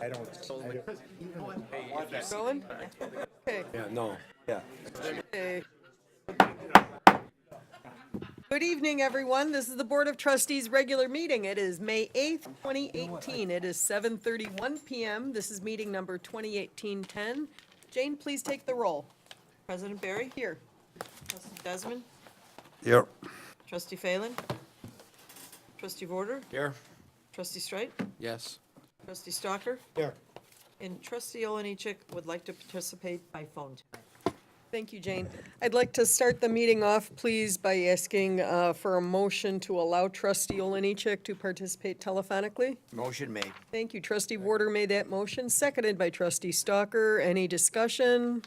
I don't. Going? Okay. Yeah, no, yeah. Okay. Good evening, everyone. This is the Board of Trustees' regular meeting. It is May 8th, 2018. It is 7:31 PM. This is meeting number 2018-10. Jane, please take the roll. President Barry? Here. Trustee Desmond? Here. Trustee Phelan? Trustee Vorder? Here. Trustee Streit? Yes. Trustee Stalker? Here. And Trustee Olenichek would like to participate by phone tonight. Thank you, Jane. I'd like to start the meeting off, please, by asking for a motion to allow Trustee Olenichek to participate telephonically. Motion made. Thank you. Trustee Warder made that motion, seconded by Trustee Stalker. Any discussion?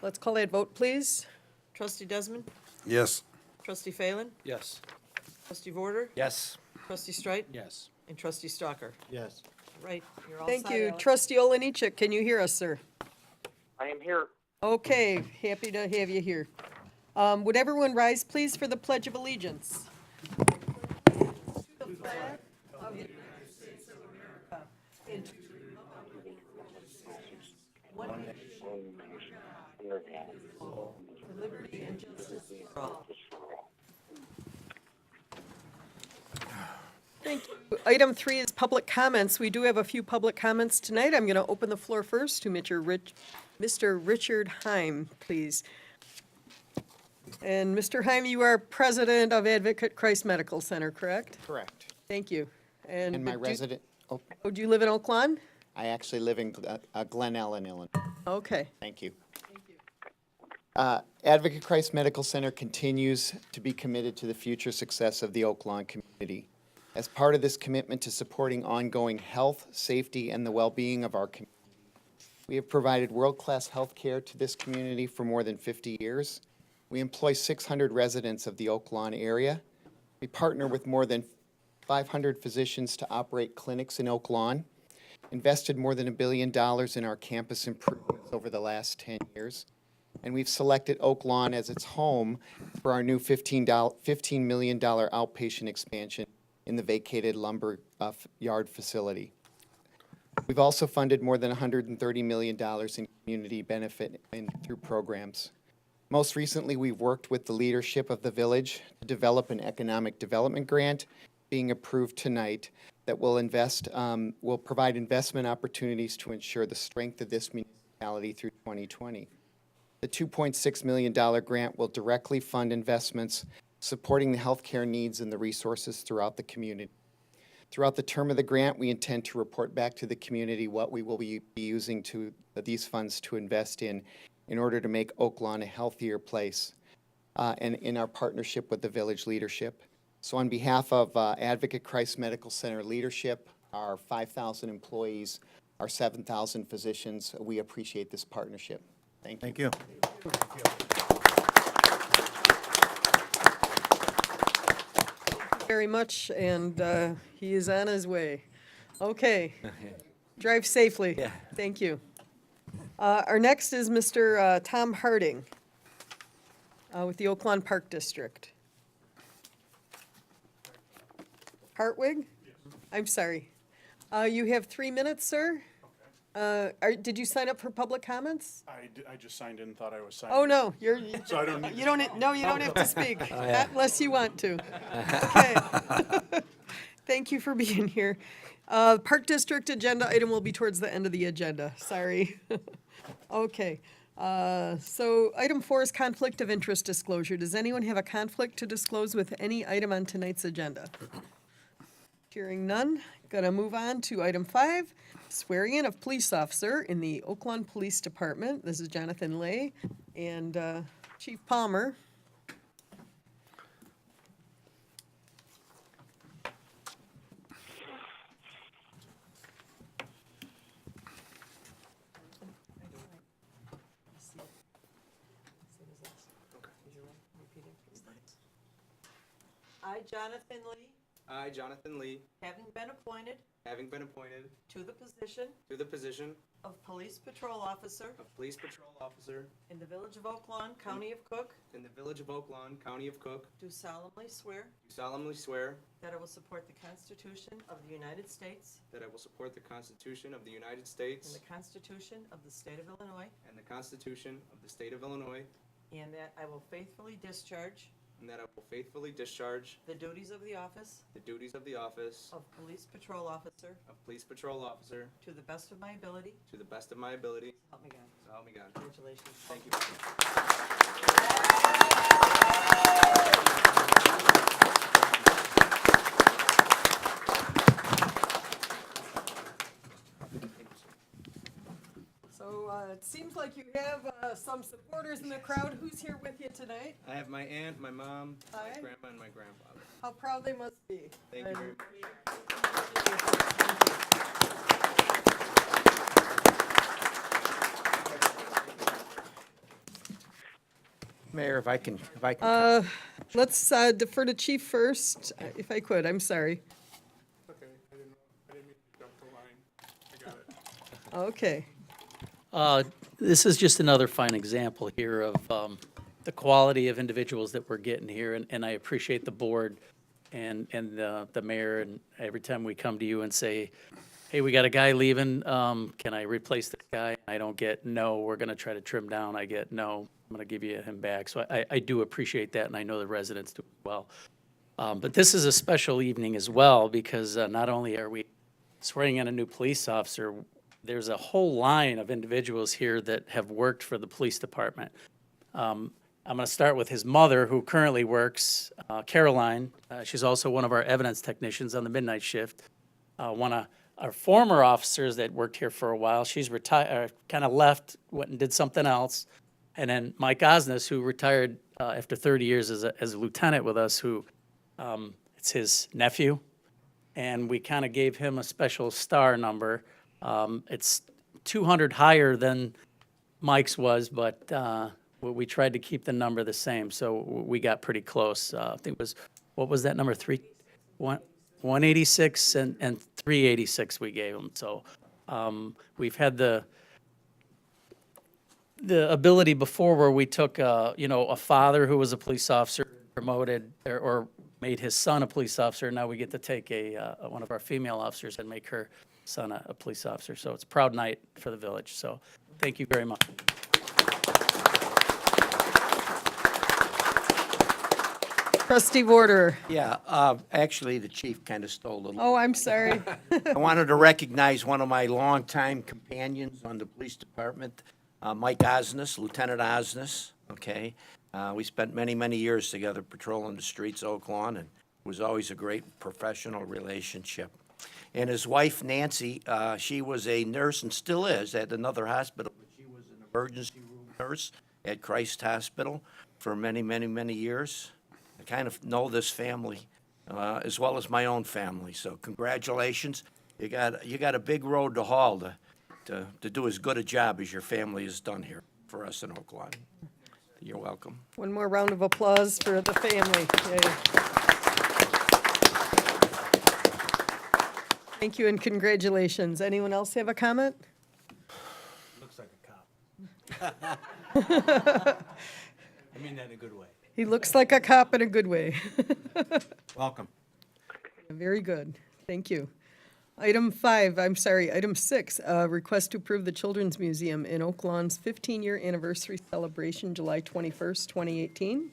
Let's call that vote, please. Trustee Desmond? Yes. Trustee Phelan? Yes. Trustee Vorder? Yes. Trustee Streit? Yes. And Trustee Stalker? Yes. Right, you're all Thank set, you. Alex. Trustee Olenichek, can you hear us, sir? I am here. Okay, happy to have you here. Would everyone rise, please, for the Pledge of Allegiance? Thank you. Item 3 is public comments. We do have a few public comments tonight. I'm going to open the floor first to Mr. Richard Heim, please. And Mr. Heim, you are president of Advocate Christ Medical Center, correct? Correct. Thank you. And my resident, Do you live in Oak Lawn? I actually live in Glen Ellen, Illinois. Okay. Thank you. Advocate Christ Medical Center continues to be committed to the future success of the Oak Lawn community. As part of this commitment to supporting ongoing health, safety, and the well-being of our community, we have provided world-class health care to this community for more than 50 years. We employ 600 residents of the Oak Lawn area. We partner with more than 500 physicians to operate clinics in Oak Lawn, invested more than $1 billion in our campus improvements over the last 10 years, and we've selected Oak Lawn as its home for our new $15 million outpatient expansion in the vacated lumber yard facility. We've also funded more than $130 million in community benefit through programs. Most recently, we've worked with the leadership of the village to develop an economic development grant being approved tonight that will provide investment opportunities to ensure the strength of this municipality through 2020. The $2.6 million grant will directly fund investments supporting the healthcare needs and the resources throughout the community. Throughout the term of the grant, we intend to report back to the community what we will be using these funds to invest in order to make Oak Lawn a healthier place, and in our partnership with the village leadership. So on behalf of Advocate Christ Medical Center leadership, our 5,000 employees, our 7,000 physicians, we appreciate this partnership. Thank you. Thank you. Very much, and he is on his way. Okay. Drive safely. Yeah. Thank you. Our next is Mr. Tom Harding with the Oak Lawn Park District. Hartwig? I'm sorry. You have 3 minutes, sir. Did you sign up for public comments? I just signed in and thought I was signing. Oh, no, So I don't need. you don't have to speak, not unless you want to. Okay. Thank you for being here. Park District agenda item will be towards the end of the agenda, sorry. Okay, so item 4 is conflict of interest disclosure. Does anyone have a conflict to disclose with any item on tonight's agenda? Hearing none, gonna move on to item 5, swearing in of police officer in the Oak Lawn Police Department. This is Jonathan Lay and Chief Palmer. I, Jonathan Lee, I, Jonathan Lee, having been appointed having been appointed to the position to the position of Police Patrol Officer of Police Patrol Officer in the Village of Oak Lawn, County of Cook, in the Village of Oak Lawn, County of Cook, do solemnly swear do solemnly swear that I will support the Constitution of the United States that I will support the Constitution of the United and States the Constitution of the State of Illinois, and the Constitution of the State of Illinois, and that I will faithfully discharge and that I will faithfully discharge the duties of the office the duties of the office of Police Patrol Officer of Police Patrol Officer to the best of my ability. to the best of my ability. Help me God. So help me God. Congratulations. Thank you. So it seems like you have some supporters in the crowd. Who's here with you tonight? I have my aunt, my mom, my Hi. grandma, and my grandfather. How proud they must be. Thank you very much. Mayor, if I can. Let's defer to Chief first, if I could. I'm sorry. Okay, I didn't mean to jump the line. I got it. Okay. This is just another fine example here of the quality of individuals that we're getting here, and I appreciate the board and the mayor, and every time we come to you and say, hey, we got a guy leaving, can I replace this guy? I don't get, no, we're gonna try to trim down. I get, no, I'm gonna give you him back. So I do appreciate that, and I know the residents do as well. But this is a special evening as well, because not only are we swearing in a new police officer, there's a whole line of individuals here that have worked for the police department. I'm going to start with his mother, who currently works, Caroline. She's also one of our evidence technicians on the midnight shift. One of our former officers that worked here for a while, she's retired, kind of left, went and did something else. And then Mike Osnes, who retired after 30 years as a lieutenant with us, who it's his nephew. And we kind of gave him a special star number. It's 200 higher than Mike's was, but we tried to keep the number the same, so we got pretty close. I think it was, what was that number, 186 and 386 we gave him. So we've had the ability before where we took, a father who was a police officer, promoted or made his son a police officer. Now we get to take one of our female officers and make her son a police officer. So it's a proud night for the village. So thank you very much. Trustee Warder. Yeah, actually, the chief kind of stole a little. Oh, I'm sorry. I wanted to recognize one of my longtime companions on the police department, Mike Osnes, Lieutenant Osnes, okay? We spent many, many years together patrolling the streets of Oak Lawn, and it was always a great professional relationship. And his wife, Nancy, she was a nurse and still is at another hospital, but she was an emergency room nurse at Christ Hospital for many, many, many years. I kind of know this family as well as my own family, so congratulations. You got a big road to haul to do as good a job as your family has done here for us in Oak Lawn. You're welcome. One more round of applause for the family. Yay. Thank you and congratulations. Anyone else have a comment? Looks like a cop. I mean that in a good way. He looks like a cop in a good way. Welcome. Very good. Thank you. Item 6, request to approve the Children's Museum in Oak Lawn's 15-year anniversary celebration, July 21st, 2018.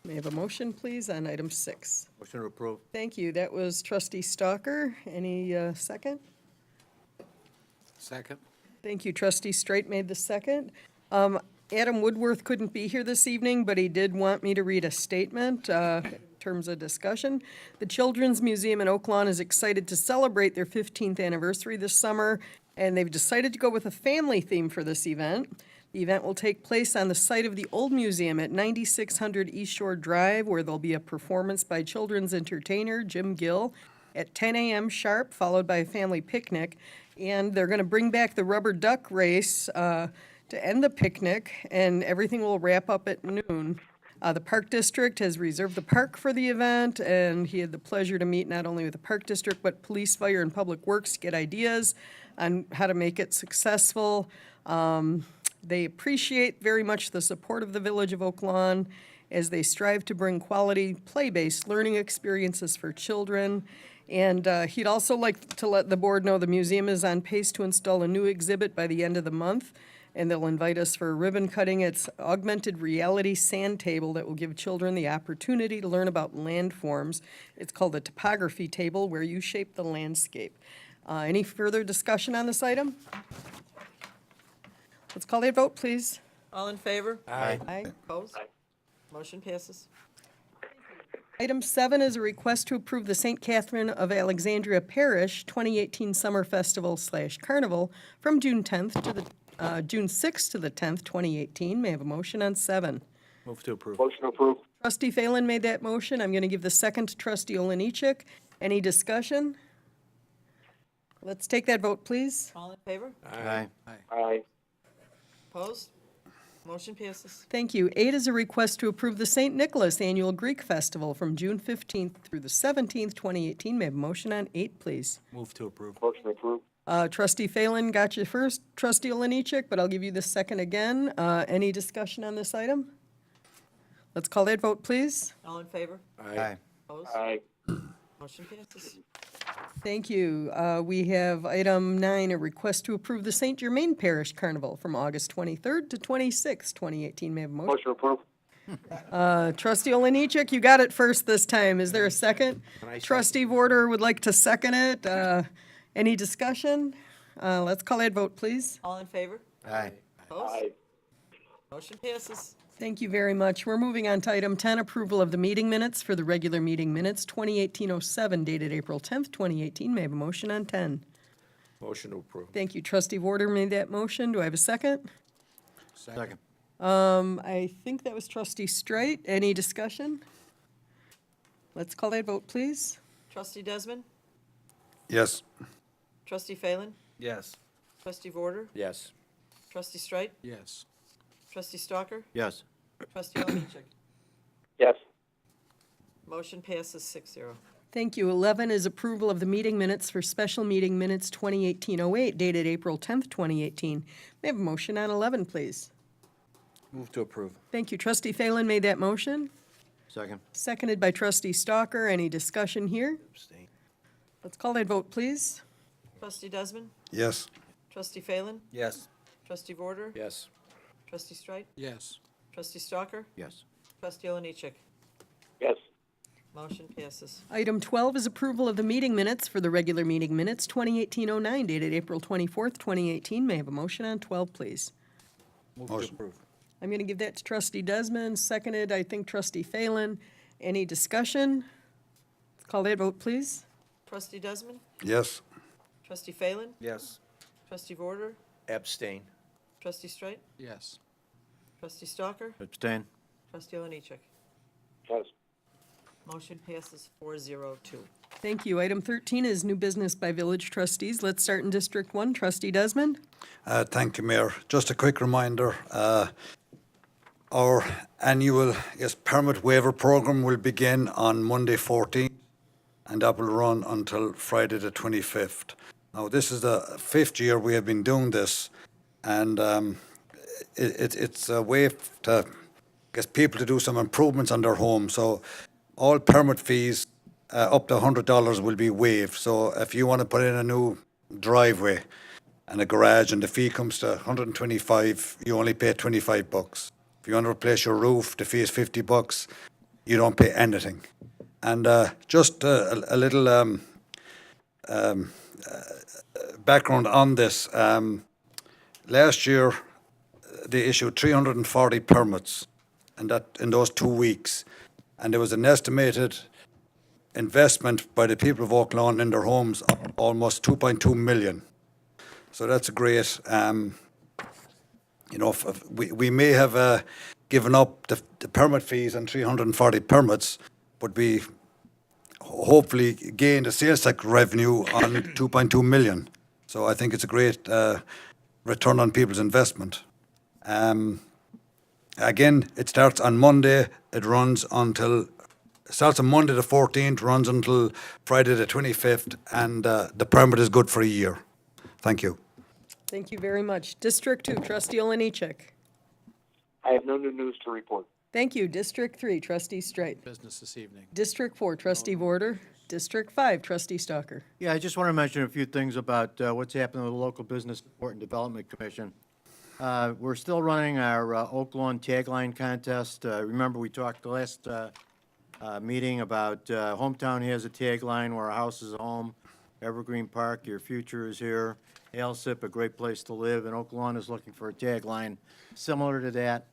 May I have a motion, please, on item 6? Motion to approve. Thank you. That was trustee Stalker. Any second? Second. Thank you. Trustee Straight made the second. Adam Woodworth couldn't be here this evening, but he did want me to read a statement in terms of discussion. The Children's Museum in Oak Lawn is excited to celebrate their 15th anniversary this summer, and they've decided to go with a family theme for this event. The event will take place on the site of the old museum at 9600 East Shore Drive, where there'll be a performance by children's entertainer Jim Gill at 10 a.m. sharp, followed by a family picnic. And they're going to bring back the rubber duck race to end the picnic, and everything will wrap up at noon. The Park District has reserved the park for the event, and he had the pleasure to meet not only with the Park District, but Police, Fire, and Public Works to get ideas on how to make it successful. They appreciate very much the support of the Village of Oak Lawn as they strive to bring quality play-based learning experiences for children. And he'd also like to let the board know the museum is on pace to install a new exhibit by the end of the month, and they'll invite us for a ribbon cutting. It's augmented reality sand table that will give children the opportunity to learn about landforms. It's called a topography table where you shape the landscape. Any further discussion on this item? Let's call a vote, please. All in favor? Aye. Aye. Opposed? Motion passes. Item 7 is a request to approve the St. Catherine of Alexandria Parish 2018 Summer Festival/Carnival from June 10th to the, June 6th to the 10th, 2018. May I have a motion on 7? Move to approve. Motion approved. Trustee Phelan made that motion. I'm going to give the second to trustee Oliniechek. Any discussion? Let's take that vote, please. All in favor? Aye. Aye. Opposed? Motion passes. Thank you. 8 is a request to approve the St. Nicholas Annual Greek Festival from June 15th through the 17th, 2018. May I have a motion on 8, please? Move to approve. Motion approved. Trustee Phelan got you first, trustee Oliniechek, but I'll give you the second again. Any discussion on this item? Let's call that vote, please. All in favor? Aye. Opposed? Aye. Motion passes. Thank you. We have item 9, a request to approve the St. Germain Parish Carnival from August 23rd to 26th, 2018. May I have a motion? Motion approved. Trustee Oliniechek, you got it first this time. Is there a second? Can I second? Trustee Vorder would like to second it. Any discussion? Let's call that vote, please. All in favor? Aye. Opposed? Aye. Motion passes. Thank you very much. We're moving on to item 10, approval of the meeting minutes for the regular meeting minutes, 2018-07, dated April 10th, 2018. May I have a motion on 10? Motion to approve. Thank you. Trustee Vorder made that motion. Do I have a second? Second. I think that was trustee Straight. Any discussion? Let's call that vote, please. Trustee Desmond? Yes. Trustee Phelan? Yes. Trustee Vorder? Yes. Trustee Streit? Yes. Trustee Stalker? Yes. Trustee Oliniechek? Yes. Motion passes 6-0. Thank you. 11 is approval of the meeting minutes for special meeting minutes 2018-08, dated April 10th, 2018. May I have a motion on 11, please? Move to approve. Thank you. Trustee Phelan made that motion, Second. seconded by trustee Stalker. Any discussion here? Abstain. Let's call that vote, please. Trustee Desmond? Yes. Trustee Phelan? Yes. Trustee Vorder? Yes. Trustee Streit? Yes. Trustee Stalker? Yes. Trustee Oliniechek? Yes. Motion passes. Item 12 is approval of the meeting minutes for the regular meeting minutes 2018-09, dated April 24th, 2018. May I have a motion on 12, please? Move to approve. I'm going to give that to trustee Desmond, seconded, I think, trustee Phelan. Any discussion? Let's call that vote, please. Trustee Desmond? Yes. Trustee Phelan? Yes. Trustee Vorder? Abstain. Trustee Streit? Yes. Trustee Stalker? Abstain. Trustee Oliniechek? Yes. Motion passes 4-0-2. Thank you. Item 13 is new business by village trustees. Let's start in District 1. Trustee Desmond? Thank you, Mayor. Just a quick reminder, our annual permit waiver program will begin on Monday 14th, and that will run until Friday the 25th. Now, this is the 5th year we have been doing this, and it's a way to get people to do some improvements on their home. So all permit fees up to $100 will be waived. So if you want to put in a new driveway and a garage and the fee comes to $125, you only pay $25. If you want to replace your roof, the fee is $50. You don't pay anything. And just a little background on this. Last year, they issued 340 permits, and that in those 2 weeks. And there was an estimated investment by the people of Oak Lawn in their homes of almost 2.2 million. So that's a great, we may have given up the permit fees on 340 permits, but we hopefully gained a sales tax revenue on 2.2 million. So I think it's a great return on people's investment. Again, it starts on Monday. It runs until starts on Monday the 14th, runs until Friday the 25th, and the permit is good for a year. Thank you. Thank you very much. District 2, Trustee Oliniechek. I have no new news to report. Thank you. District 3, Trustee Streit. Business this evening. District 4, Trustee Vorder. District 5, Trustee Stalker. Yeah, I just want to mention a few things about what's happening with the Local Business Support and Development Commission. We're still running our Oak Lawn tagline contest. Remember, we talked the last meeting about Hometown has a tagline where a house is a home, Evergreen Park, your future is here, Alsip, a great place to live, and Oak Lawn is looking for a tagline similar to that.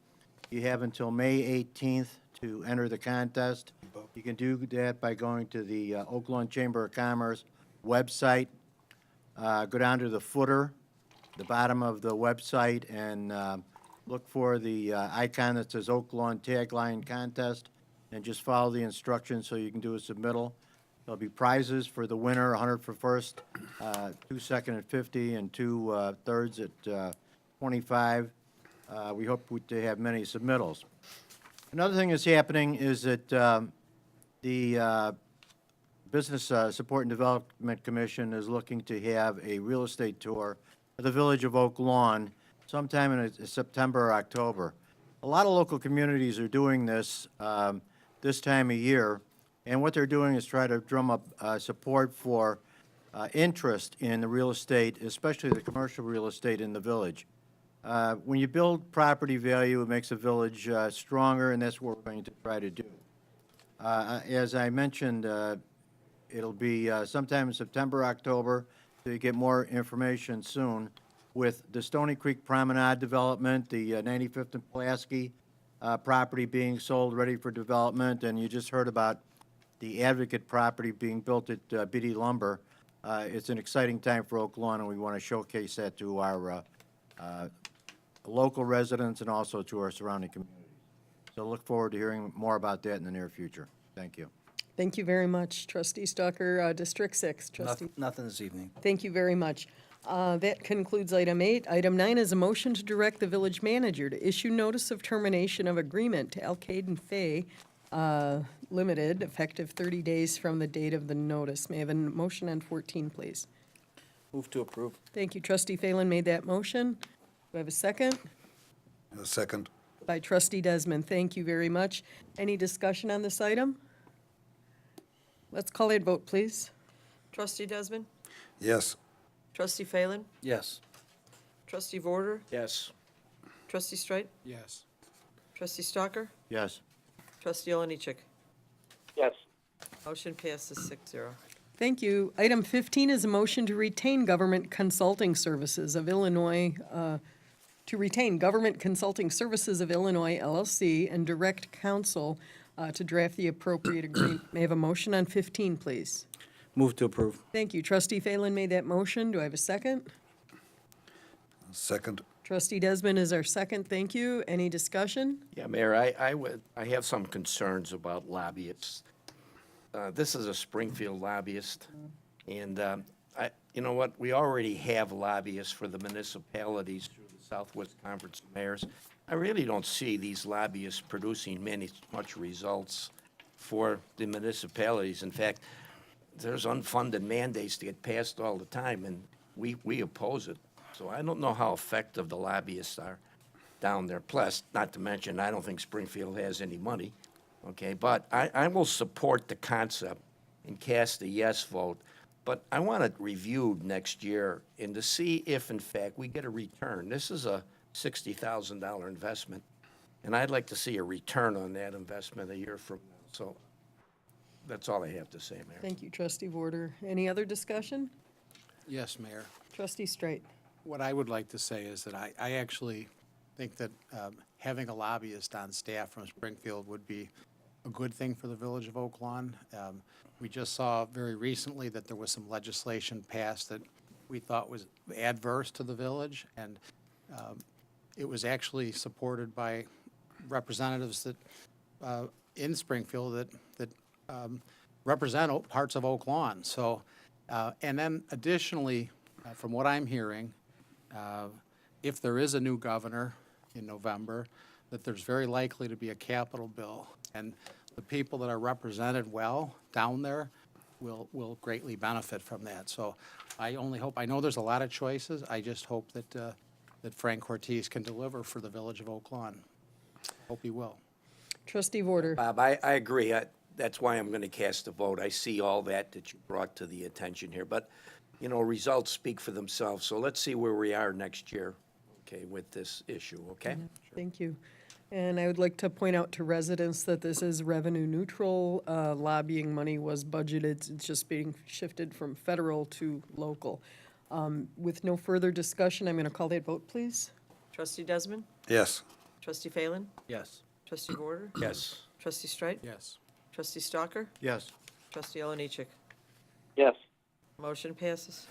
You have until May 18th to enter the contest. You can do that by going to the Oak Lawn Chamber of Commerce website. Go down to the footer, the bottom of the website, and look for the icon that says Oak Lawn Tagline Contest, and just follow the instructions so you can do a submittal. There'll be prizes for the winner, 100 for first, 2 second at 50, and 2 thirds at 25. We hope to have many submittals. Another thing that's happening is that the Business Support and Development Commission is looking to have a real estate tour of the village of Oak Lawn sometime in September or October. A lot of local communities are doing this this time of year, and what they're doing is try to drum up support for interest in the real estate, especially the commercial real estate in the village. When you build property value, it makes a village stronger, and that's what we're going to try to do. As I mentioned, it'll be sometime in September, October, so you get more information soon. With the Stony Creek Promenade development, the 95th and Pulaski property being sold, ready for development, and you just heard about the Advocate property being built at BD Lumber. It's an exciting time for Oak Lawn, and we want to showcase that to our local residents and also to our surrounding communities. So look forward to hearing more about that in the near future. Thank you. Thank you very much, Trustee Stalker. District 6, Trustee. Nothing this evening. Thank you very much. That concludes item 8. Item 9 is a motion to direct the village manager to issue notice of termination of agreement to Alcade and Fay Limited, effective 30 days from the date of the notice. May I have a motion on 14, please? Move to approve. Thank you. Trustee Phelan made that motion. Do I have a second? A second. By Trustee Desmond. Thank you very much. Any discussion on this item? Let's call it vote, please. Trustee Desmond? Yes. Trustee Phelan? Yes. Trustee Vorder? Yes. Trustee Streit? Yes. Trustee Stalker? Yes. Trustee Oliniechek? Yes. Motion passes 6-0. Thank you. Item 15 is a motion to retain Government Consulting Services of Illinois, LLC, and direct counsel to draft the appropriate agreement. May I have a motion on 15, please? Move to approve. Thank you. Trustee Phelan made that motion. Do I have a second? Second. Trustee Desmond is our second. Thank you. Any discussion? Yeah, Mayor, I have some concerns about lobbyists. This is a Springfield lobbyist, and you know what? We already have lobbyists for the municipalities through the Southwest Conference of Mayors. I really don't see these lobbyists producing much results for the municipalities. In fact, there's unfunded mandates to get passed all the time, and we oppose it. So I don't know how effective the lobbyists are down there. Plus, not to mention, I don't think Springfield has any money, okay? But I will support the concept and cast a yes vote. But I want it reviewed next year and to see if, in fact, we get a return. This is a $60,000 investment, and I'd like to see a return on that investment a year from now. So that's all I have to say, Mayor. Thank you, Trustee Vorder. Any other discussion? Yes, Mayor. Trustee Streit. What I would like to say is that I actually think that having a lobbyist on staff from Springfield would be a good thing for the village of Oak Lawn. We just saw very recently that there was some legislation passed that we thought was adverse to the village, and it was actually supported by representatives that in Springfield that represent parts of Oak Lawn. So, and then additionally, from what I'm hearing, if there is a new governor in November, that there's very likely to be a capital bill. And the people that are represented well down there will greatly benefit from that. So I only hope, I know there's a lot of choices. I just hope that Frank Ortiz can deliver for the village of Oak Lawn. Hope he will. Trustee Vorder. Bob, I agree. That's why I'm going to cast a vote. I see all that you brought to the attention here. But, you know, results speak for themselves. So let's see where we are next year, okay, with this issue, okay? Thank you. And I would like to point out to residents that this is revenue neutral. Lobbying money was budgeted. It's just being shifted from federal to local. With no further discussion, I'm going to call that vote, please. Trustee Desmond? Yes. Trustee Phelan? Yes. Trustee Vorder? Yes. Trustee Streit? Yes. Trustee Stalker? Yes. Trustee Oliniechek? Yes. Motion passes.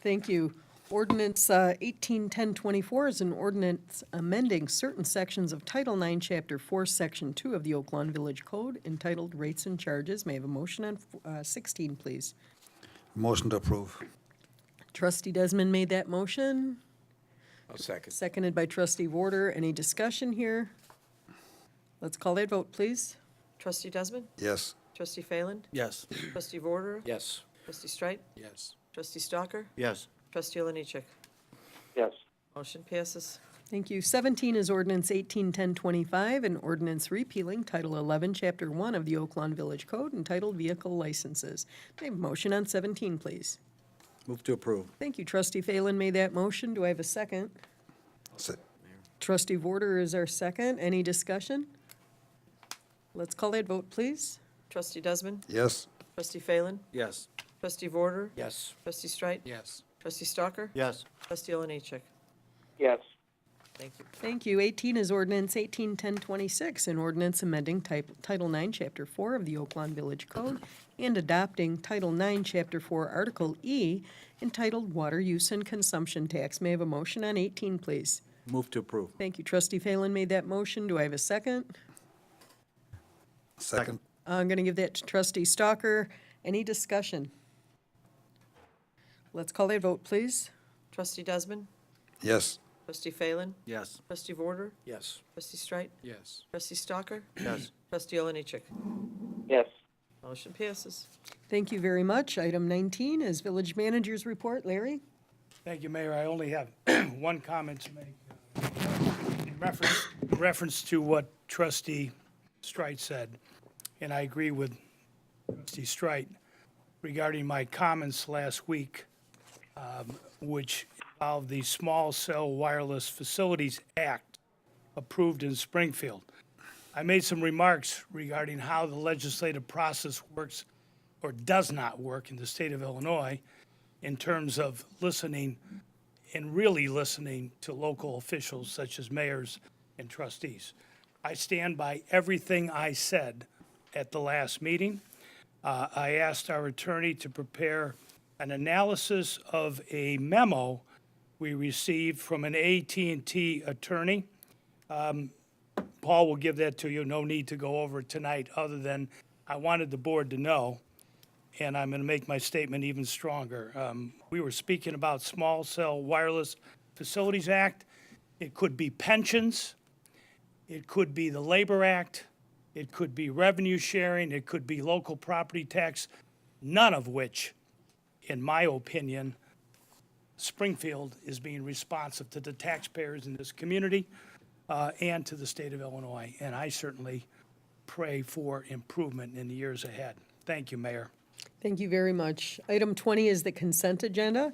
Thank you. Ordinance 181024 is an ordinance amending certain sections of Title IX, Chapter 4, Section 2 of the Oak Lawn Village Code entitled Rates and Charges. May I have a motion on 16, please? Motion to approve. Trustee Desmond made that motion, I'll second. seconded by Trustee Vorder. Any discussion here? Let's call that vote, please. Trustee Desmond? Yes. Trustee Phelan? Yes. Trustee Vorder? Yes. Trustee Streit? Yes. Trustee Stalker? Yes. Trustee Oliniechek? Yes. Motion passes. Thank you. 17 is ordinance 181025, an ordinance repealing Title 11, Chapter 1 of the Oak Lawn Village Code entitled Vehicle Licenses. May I have a motion on 17, please? Move to approve. Thank you. Trustee Phelan made that motion. Do I have a second? Se- Trustee Vorder is our second. Any discussion? Let's call that vote, please. Trustee Desmond? Yes. Trustee Phelan? Yes. Trustee Vorder? Yes. Trustee Streit? Yes. Trustee Stalker? Yes. Trustee Oliniechek? Yes. Thank you. Thank you. 18 is ordinance 181026, an ordinance amending Title 9, Chapter 4 of the Oak Lawn Village Code and adopting Title 9, Chapter 4, Article E, entitled Water Use and Consumption Tax. May I have a motion on 18, please? Move to approve. Thank you. Trustee Phelan made that motion. Do I have a second? Second. I'm going to give that to Trustee Stalker. Any discussion? Let's call that vote, please. Trustee Desmond? Yes. Trustee Phelan? Yes. Trustee Vorder? Yes. Trustee Streit? Yes. Trustee Stalker? Yes. Trustee Oliniechek? Yes. Motion passes. Thank you very much. Item 19 is Village Manager's Report. Larry? Thank you, Mayor. I only have one comment to make in reference to what Trustee Streit said, and I agree with Trustee Streit regarding my comments last week, which involved the Small Cell Wireless Facilities Act approved in Springfield. I made some remarks regarding how the legislative process works or does not work in the state of Illinois in terms of listening and really listening to local officials such as mayors and trustees. I stand by everything I said at the last meeting. I asked our attorney to prepare an analysis of a memo we received from an AT&T attorney. Paul will give that to you. No need to go over it tonight, other than I wanted the board to know, and I'm going to make my statement even stronger. We were speaking about Small Cell Wireless Facilities Act. It could be pensions. It could be the Labor Act. It could be revenue sharing. It could be local property tax, none of which, in my opinion, Springfield is being responsive to the taxpayers in this community and to the state of Illinois. And I certainly pray for improvement in the years ahead. Thank you, Mayor. Thank you very much. Item 20 is the consent agenda.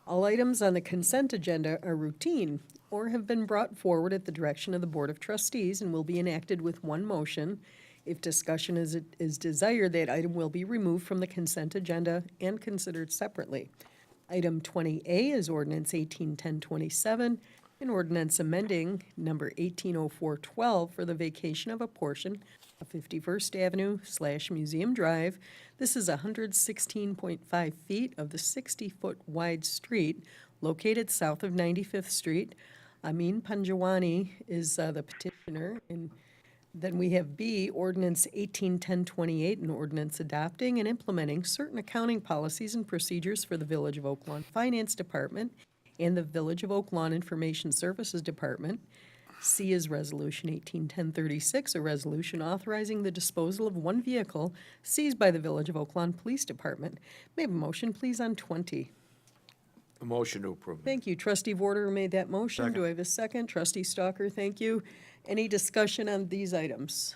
All items on the consent agenda are routine or have been brought forward at the direction of the Board of Trustees and will be enacted with one motion. If discussion is desired, that item will be removed from the consent agenda and considered separately. Item 20A is ordinance 181027, an ordinance amending number 180412 for the vacation of a portion of 51st Avenue / Museum Drive. This is 116.5 feet of the 60-foot wide street located south of 95th Street. Amin Panjwani is the petitioner. And then we have B, ordinance 181028, an ordinance adopting and implementing certain accounting policies and procedures for the Village of Oak Lawn Finance Department and the Village of Oak Lawn Information Services Department. C is Resolution 18-1036, a resolution authorizing the disposal of one vehicle seized by the Village of Oaklawn Police Department. May I have a motion, please, on 20? A motion to approve. Thank you. Trustee Vorder made that motion. Do I have a second? Trustee Stalker, thank you. Any discussion on these items?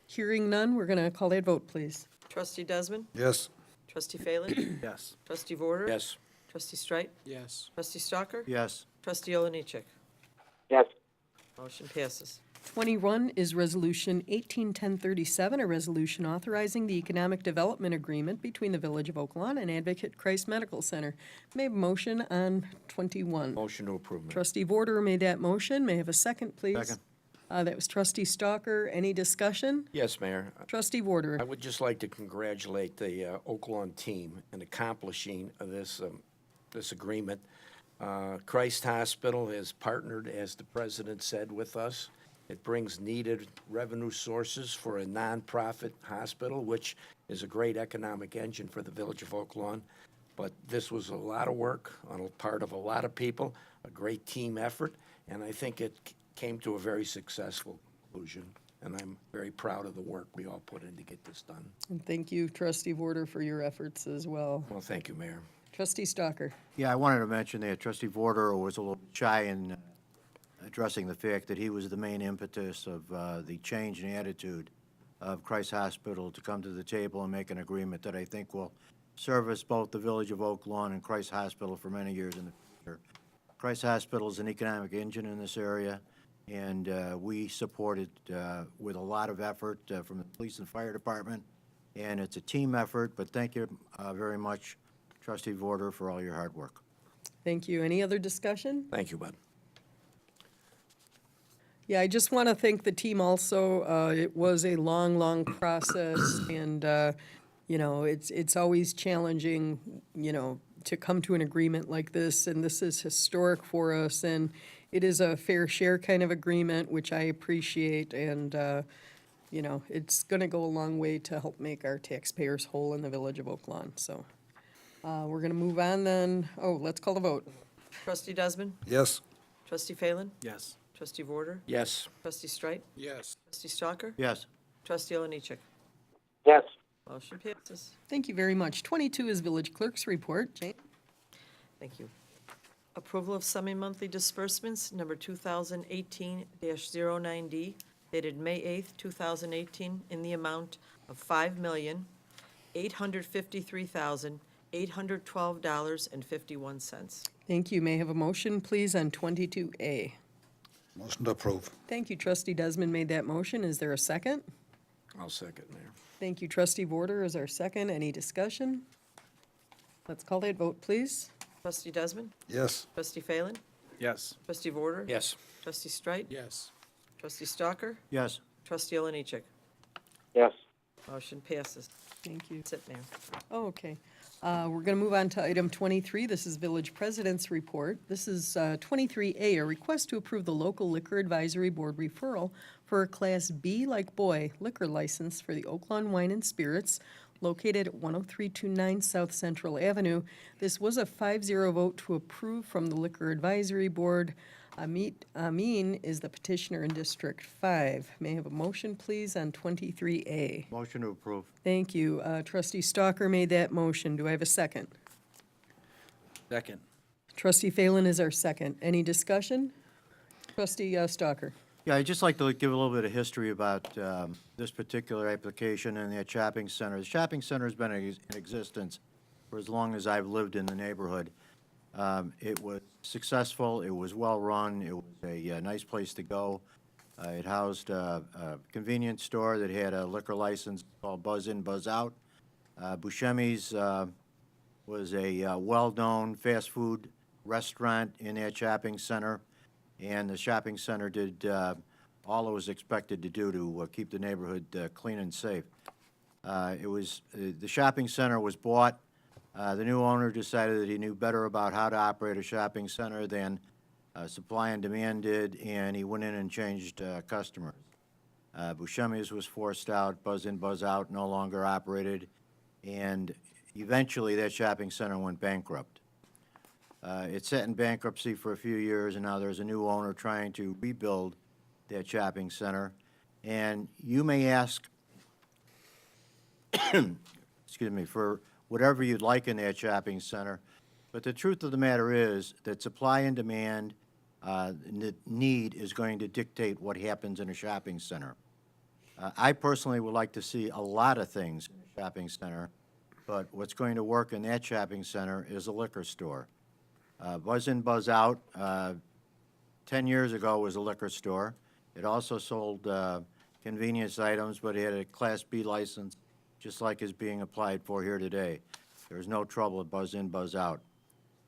Hearing none, we're going to call that vote, please. Trustee Desmond? Yes. Trustee Phelan? Yes. Trustee Vorder? Yes. Trustee Streit? Yes. Trustee Stalker? Yes. Trustee Oliniechek? yes, Motion passes. 21 is Resolution 18-1037, a resolution authorizing the economic development agreement between the Village of Oaklawn and Advocate Christ Medical Center. May I have a motion on 21? Motion to approve, Mayor. Trustee Vorder made that motion. May I have a second, please? Second. That was Trustee Stalker. Any discussion? Yes, Mayor. Trustee Vorder. I would just like to congratulate the Oaklawn team in accomplishing this agreement. Christ Hospital has partnered, as the president said, with us. It brings needed revenue sources for a nonprofit hospital, which is a great economic engine for the Village of Oaklawn. But this was a lot of work on the part of a lot of people, a great team effort, and I think it came to a very successful conclusion. And I'm very proud of the work we all put in to get this done. And thank you, Trustee Vorder, for your efforts as well. Well, thank you, Mayor. Trustee Stalker. Yeah, I wanted to mention that Trustee Vorder was a little shy in addressing the fact that he was the main impetus of the change in attitude of Christ Hospital to come to the table and make an agreement that I think will service both the Village of Oaklawn and Christ Hospital for many years in the future. Christ Hospital is an economic engine in this area, and we support it with a lot of effort from the police and fire department, and it's a team effort, but thank you very much, Trustee Vorder, for all your hard work. Thank you. Any other discussion? Thank you, Bud. Yeah, I just want to thank the team also. It was a long, long process, and, you know, it's always challenging, you know, to come to an agreement like this, and this is historic for us, and it is a fair share kind of agreement, which I appreciate, and, you know, it's going to go a long way to help make our taxpayers whole in the Village of Oaklawn, so. We're going to move on then. Oh, let's call the vote. Trustee Desmond? Yes. Trustee Phelan? Yes. Trustee Vorder? Yes. Trustee Streit? Yes. Trustee Stalker? Yes. Trustee Oliniechek? yes, Motion passes. Thank you very much. 22 is Village Clerk's report. Jane? Thank you. Approval of semi-monthly disbursements, number 2018-09D, dated May 8th, 2018, in the amount of $5,853,812.51. Thank you. May I have a motion, please, on 22A? Motion to approve. Thank you. Trustee Desmond made that motion. Is there a second? I'll second, Mayor. Thank you. Trustee Vorder is our second. Any discussion? Let's call that vote, please. Trustee Desmond? Yes. Trustee Phelan? Yes. Trustee Vorder? Yes. Trustee Streit? Yes. Trustee Stalker? Yes. Trustee Oliniechek? yes, Motion passes. Thank you. That's it, Mayor. Oh, okay. We're going to move on to item 23. This is Village President's Report. This is 23A, a request to approve the local liquor advisory board referral for a Class B like boy liquor license for the Oaklawn Wine and Spirits located at 10329 South Central Avenue. This was a 5-0 vote to approve from the Liquor Advisory Board. Amin is the petitioner in District 5. May I have a motion, please, on 23A? Motion to approve. Thank you. Trustee Stalker made that motion. Do I have a second? Second. Trustee Phelan is our second. Any discussion? Trustee Stalker. Yeah, I'd just like to give a little bit of history about this particular application and that shopping center. The shopping center has been in existence for as long as I've lived in the neighborhood. It was successful, it was well-run, it was a nice place to go. It housed a convenience store that had a liquor license called Buzz In, Buzz Out. Buscemi's was a well-known fast food restaurant in that shopping center, and the shopping center did all it was expected to do to keep the neighborhood clean and safe. The shopping center was bought. The new owner decided that he knew better about how to operate a shopping center than supply and demand did, and he went in and changed customers. Buscemi's was forced out, Buzz In, Buzz Out no longer operated, and eventually that shopping center went bankrupt. It sat in bankruptcy for a few years, and now there's a new owner trying to rebuild that shopping center. And you may ask, excuse me, for whatever you'd like in that shopping center, but the truth of the matter is that supply and demand, need is going to dictate what happens in a shopping center. I personally would like to see a lot of things in a shopping center, but what's going to work in that shopping center is a liquor store. Buzz In, Buzz Out, 10 years ago was a liquor store. It also sold convenience items, but it had a Class B license, just like is being applied for here today. There's no trouble at Buzz In, Buzz Out.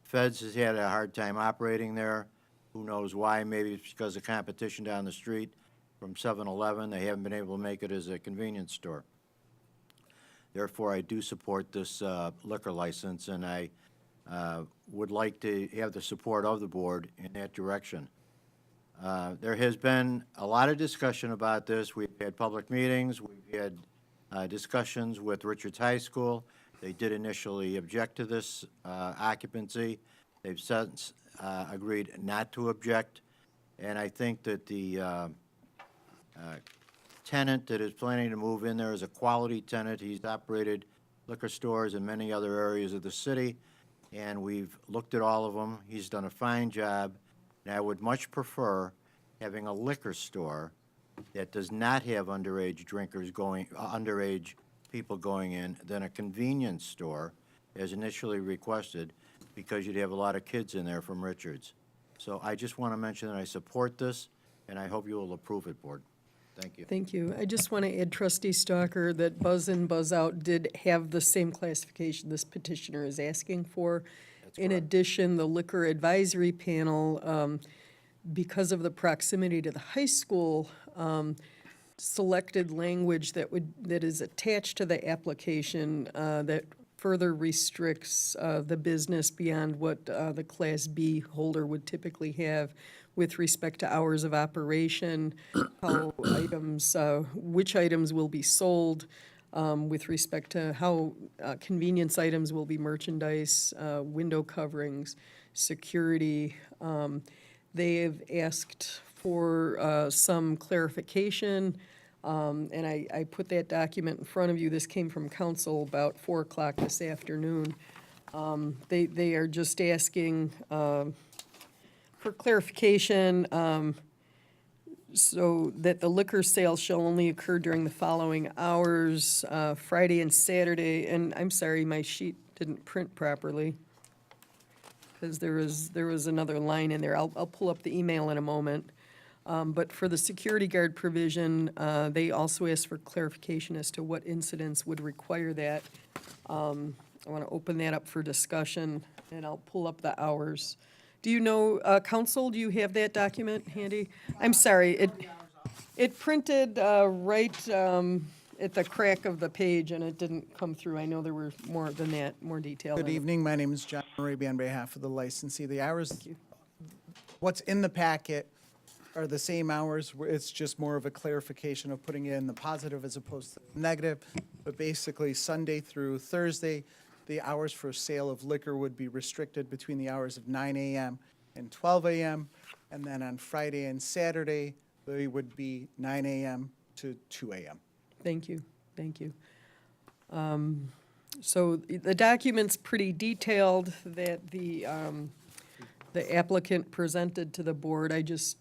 Feds has had a hard time operating there. Who knows why? Maybe it's because of competition down the street from 7-Eleven. They haven't been able to make it as a convenience store. Therefore, I do support this liquor license, and I would like to have the support of the board in that direction. There has been a lot of discussion about this. We've had public meetings. We've had discussions with Richards High School. They did initially object to this occupancy. They've since agreed not to object. And I think that the tenant that is planning to move in there is a quality tenant. He's operated liquor stores in many other areas of the city, and we've looked at all of them. He's done a fine job, and I would much prefer having a liquor store that does not have underage drinkers going, underage people going in than a convenience store, as initially requested, because you'd have a lot of kids in there from Richards. So I just want to mention that I support this, and I hope you will approve it, Board. Thank you. Thank you. I just want to add, Trustee Stalker, that Buzz In, Buzz Out did have the same classification this petitioner is asking for. In addition, the Liquor Advisory Panel, because of the proximity to the high school, selected language that is attached to the application that further restricts the business beyond what the Class B holder would typically have with respect to hours of operation, how items, which items will be sold, with respect to how convenience items will be merchandise, window coverings, security. They have asked for some clarification, and I put that document in front of you. This came from council about 4 o'clock this afternoon. They are just asking for clarification, so that the liquor sales shall only occur during the following hours, Friday and Saturday. And I'm sorry, my sheet didn't print properly, because there was another line in there. I'll pull up the email in a moment. But for the security guard provision, they also asked for clarification as to what incidents would require that. I want to open that up for discussion, and I'll pull up the hours. Do you know, council, do you have that document handy? I'm sorry, it printed right at the crack of the page, and it didn't come through. I know there were more than that, more detail. Good evening, my name is John Marabi on behalf of the licensee. The hours, what's in the packet are the same hours. It's just more of a clarification of putting in the positive as opposed to the negative. But basically, Sunday through Thursday, the hours for sale of liquor would be restricted between the hours of 9 a.m. and 12 a.m. And then on Friday and Saturday, they would be 9 a.m. to 2 a.m. Thank you, thank you. So the document's pretty detailed that the applicant presented to the board. I just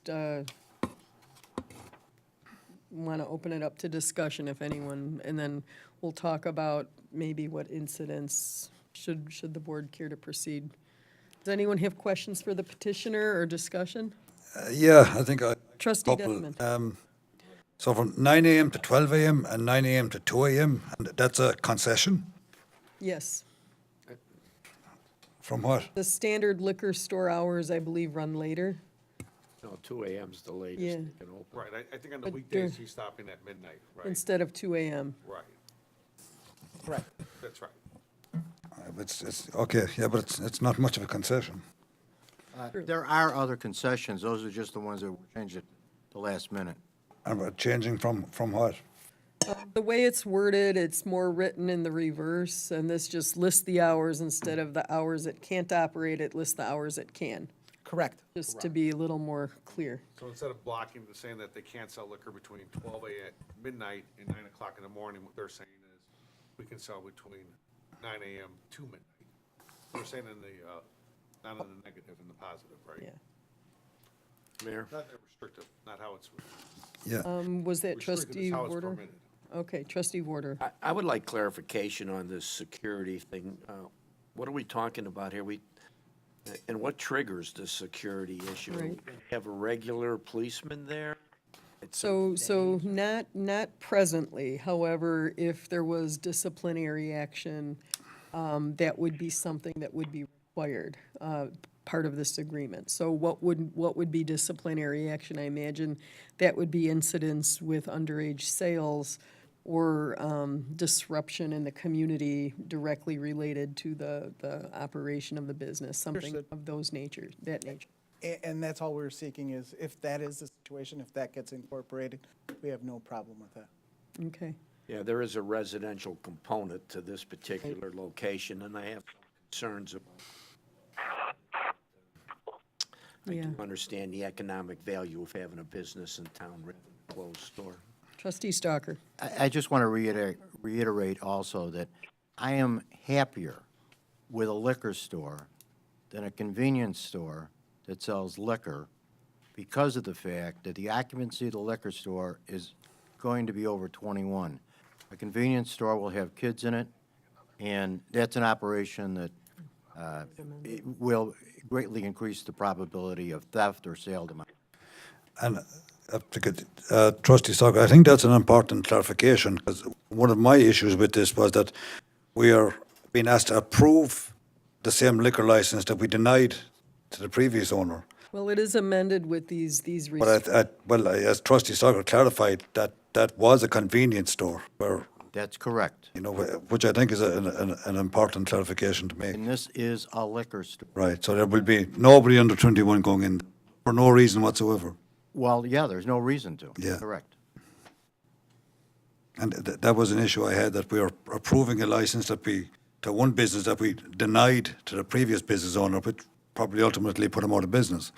want to open it up to discussion if anyone, and then we'll talk about maybe what incidents should the board care to proceed. Does anyone have questions for the petitioner or discussion? Yeah, I think I. Trustee couple, Desmond. So from 9 a.m. to 12 a.m. and 9 a.m. to 2 a.m., and that's a concession? Yes. From what? The standard liquor store hours, I believe, run later. No, 2 a.m.'s the latest Yeah. they can open. Right, I think on the But weekdays, dur- he's stopping at midnight, right? Instead of 2 a.m. Right, Correct. that's right. It's, okay, yeah, but it's not much of a concession. There are other concessions. Those are just the ones that were changed at the last minute. And we're changing from what? The way it's worded, it's more written in the reverse, and this just lists the hours instead of the hours it can't operate, it lists the hours it can, Correct. just to be a little more clear. So instead of blocking, saying that they can't sell liquor between 12 a.m. midnight and 9 o'clock in the morning, what they're saying is we can sell between 9 a.m. to midnight. They're saying in the, not in the negative, in the positive, right? Yeah. Mayor? Not restrictive, not how it's Yeah. Was that restricted, trustee it's how it's Warder? permitted. Okay, trustee Warder. I would like clarification on this security thing. What are we talking about here? And what triggers the security issue? Right. Have a regular policeman there? It's a- So not presently, however, if there was disciplinary action, that would be something that would be required, part of this agreement. So what would be disciplinary action? I imagine that would be incidents with underage sales or disruption in the community directly related to the operation of the business, something Understood. of those nature, that nature. And that's all we're seeking is if that is the situation, if that gets incorporated, we have no problem with that. Okay. Yeah, there is a residential component to this particular location, and I have concerns about. I Yeah. do understand the economic value of having a business in town rather than a closed store. Trustee Stalker. I just want to reiterate also that I am happier with a liquor store than a convenience store that sells liquor because of the fact that the occupancy of the liquor store is going to be over 21. A convenience store will have kids in it, and that's an operation that it will greatly increase the probability of theft or sale to minors. And Trustee Stalker, I think that's an important clarification, because one of my issues with this was that we are being asked to approve the same liquor license that we denied to the previous owner. Well, it is amended with these But as Trustee Stalker clarified, that was a convenience store, where, That's correct. you know, which I think is an important clarification to make. And this is a liquor store. Right, so there will be nobody under 21 going in for no reason whatsoever. Well, yeah, there's no reason to. Yeah. Correct. And that was an issue I had, that we are approving a license to one business that we denied to the previous business owner, which probably ultimately put him out of business.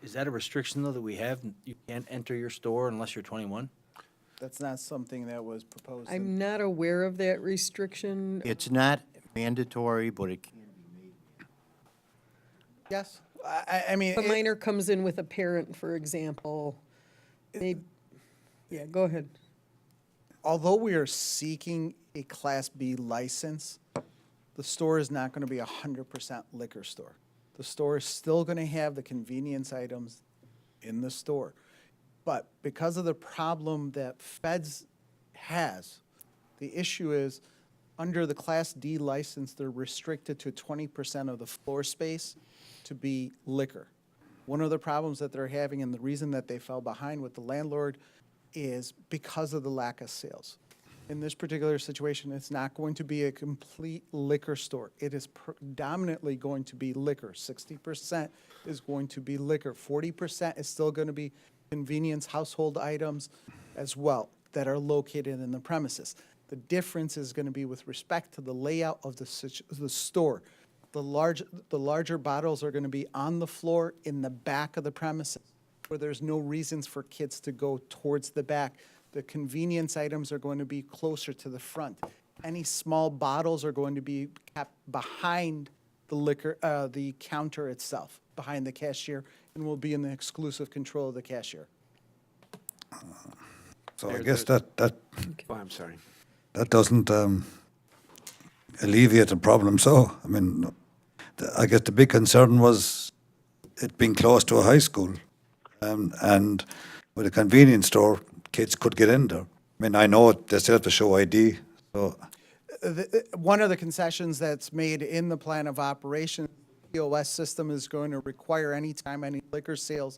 Is that a restriction, though, that we have? You can't enter your store unless you're 21? That's not something that was proposed. I'm not aware of that restriction. It's not mandatory, but it can. Yes, I mean. If a minor comes in with a parent, for example, yeah, go ahead. Although we are seeking a Class B license, the store is not going to be a 100% liquor store. The store is still going to have the convenience items in the store. But because of the problem that Feds has, the issue is, under the Class D license, they're restricted to 20% of the floor space to be liquor. One of the problems that they're having, and the reason that they fell behind with the landlord, is because of the lack of sales. In this particular situation, it's not going to be a complete liquor store. It is predominantly going to be liquor. 60% is going to be liquor. 40% is still going to be convenience household items as well that are located in the premises. The difference is going to be with respect to the layout of the store. The larger bottles are going to be on the floor in the back of the premises, where there's no reasons for kids to go towards the back. The convenience items are going to be closer to the front. Any small bottles are going to be kept behind the liquor, the counter itself, behind the cashier, and will be in the exclusive control of the cashier. So I guess that Oh, I'm sorry. that doesn't alleviate the problem. So, I mean, I guess the big concern was it being close to a high school. And with a convenience store, kids could get in there. I mean, I know they still have to show ID, so. One of the concessions that's made in the plan of operation, the POS system is going to require anytime any liquor sales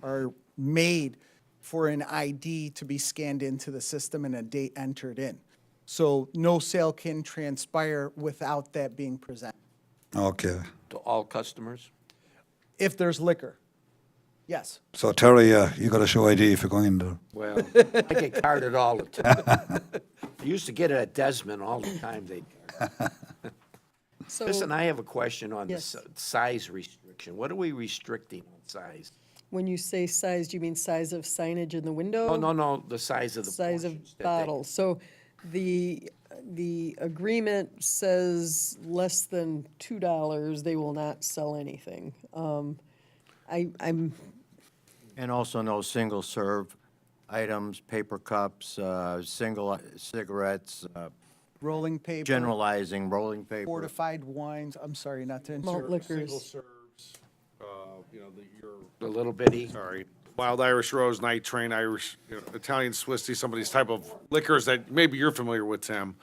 are made for an ID to be scanned into the system and a date entered in. So no sale can transpire without that being presented. Okay, To all customers? If there's liquor. Yes. So Terry, you got to show ID if you're going in there. Well, I get carded all the time. I used to get it at Desmond all the time. So, Listen, I have a question on the Yes. size restriction. What are we restricting on size? when you say size, do you mean size of signage in the window? Oh, no, the size of the Size of portions that they- bottles. So the agreement says less than $2, they will not sell anything. I'm, And also no single-serve items, paper cups, single cigarettes, Rolling paper. generalizing, rolling paper. Fortified wines, I'm sorry, not to malt insert. Single liquors. serves, your, The little bitty. sorry, Wild Irish Rose, Night Train, Irish, Italian Swissy, some of these type of liquors that maybe you're familiar with, Tim.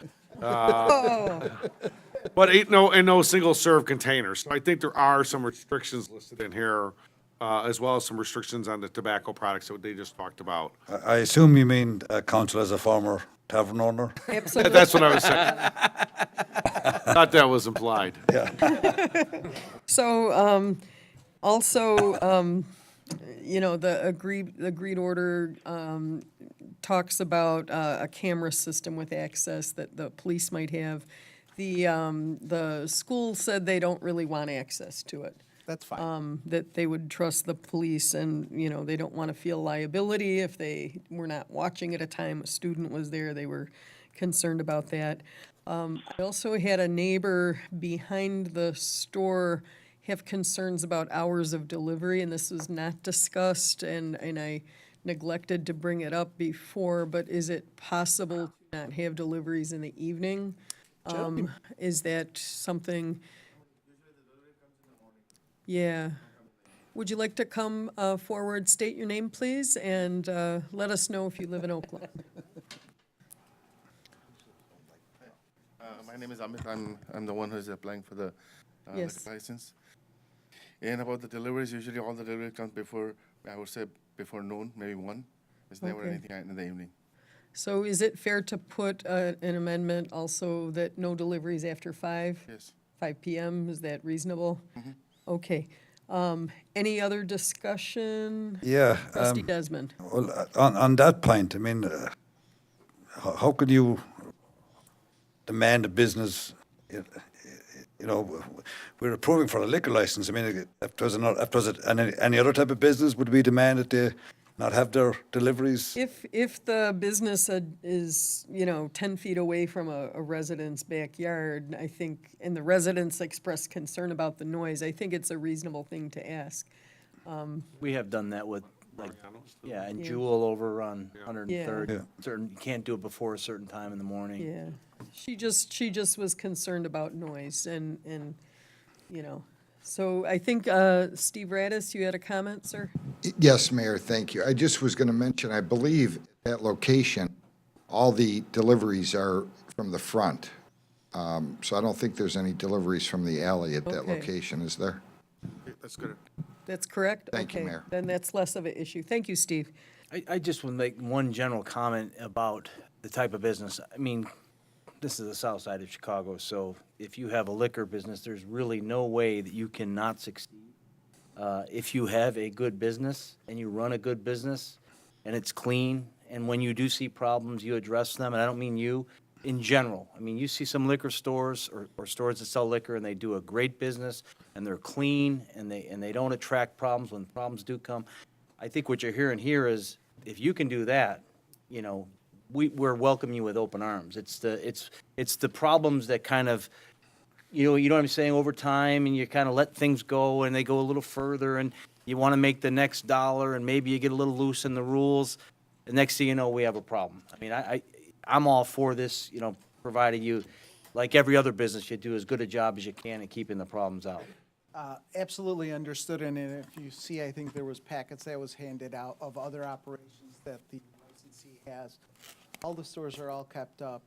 But no single serve containers. So I think there are some restrictions listed in here, as well as some restrictions on the tobacco products that they just talked about. I assume you mean, Council, as a former tavern owner? Absolutely. That's what I was saying. Thought that was implied. So, also, the agreed order, talks about, a camera system with access that the police might have. The school said they don't really want access to it. That's fine. That they would trust the police and, they don't want to feel liability if they were not watching at a time a student was there. They were concerned about that. I also had a neighbor behind the store have concerns about hours of delivery, and this was not discussed, and I neglected to bring it up before, but is it possible to not have deliveries in the evening? Is that something? Yeah. Would you like to come forward, state your name, please, and let us know if you live in Oakland? My name is Amit. I'm the one who is applying for the Yes. liquor license. And about the deliveries, usually all the delivery comes before, I would say, before noon, maybe 1. There's never Okay. anything in the evening. So is it fair to put an amendment also that no deliveries after 5? Yes. 5 PM, is that reasonable? Okay. Any other discussion? Yeah. Trustee Desmond? Well, on that point, I mean, how could you demand a business, we're approving for a liquor license. I mean, if there's any other type of business, would we demand that they not have their deliveries? If the business is, 10 feet away from a resident's backyard, I think, and the residents express concern about the noise, I think it's a reasonable thing to ask. We have done that with, like, yeah, and Yeah. Jewel over on 103rd. Yeah. Certain, you can't do it before a certain time in the morning. Yeah, she just was concerned about noise and, so I think, Steve Radis, you had a comment, sir? Yes, Mayor, thank you. I just was going to mention, I believe that location, all the deliveries are from the front. So I don't think there's any deliveries from the alley at that Okay. location, is there? That's good. That's correct? Thank you, Okay, Mayor. then that's less of an issue. Thank you, Steve. I just want to make one general comment about the type of business. I mean, this is the south side of Chicago, so if you have a liquor business, there's really no way that you cannot succeed. If you have a good business and you run a good business and it's clean, and when you do see problems, you address them, and I don't mean you, in general. I mean, you see some liquor stores or stores that sell liquor and they do a great business and they're clean and they don't attract problems when problems do come. I think what you're hearing here is if you can do that, we're welcoming you with open arms. It's the problems that kind of, you know what I'm saying, over time, and you kind of let things go and they go a little further and you want to make the next dollar and maybe you get a little loose in the rules. The next thing you know, we have a problem. I mean, I'm all for this, providing you, like every other business, you do as good a job as you can at keeping the problems out. Absolutely understood, and if you see, I think there was packets that was handed out of other operations that the licensee has. All the stores are all kept up.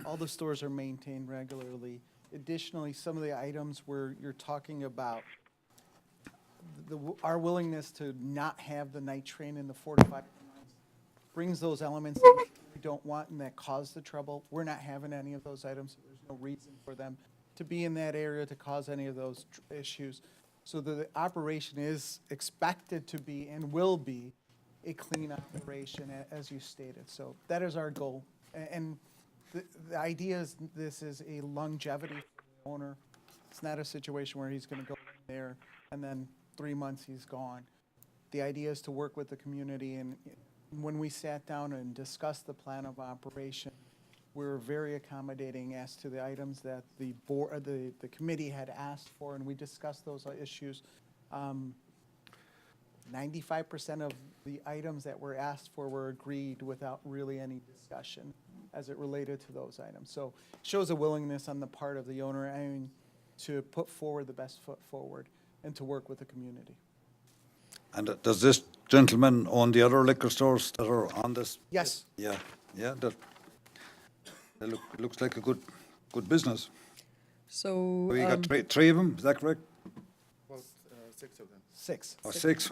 All the stores are maintained regularly. Additionally, some of the items where you're talking about our willingness to not have the night train in the 4 to 5 brings those elements that we don't want and that cause the trouble. We're not having any of those items. There's no reason for them to be in that area to cause any of those issues. So the operation is expected to be and will be a clean operation, as you stated. So that is our goal. And the idea is this is a longevity for the owner. It's not a situation where he's going to go in there and then 3 months he's gone. The idea is to work with the community, and when we sat down and discussed the plan of operation, we were very accommodating as to the items that the board, the committee had asked for, and we discussed those issues. 95% of the items that were asked for were agreed without really any discussion as it related to those items. So shows a willingness on the part of the owner, I mean, to put forward the best foot forward and to work with the community. And does this gentleman own the other liquor stores that are on this? Yes. Yeah, yeah, that it looks like a good business. So, We got three of them, is that correct? About 6 of them. Six. Or six?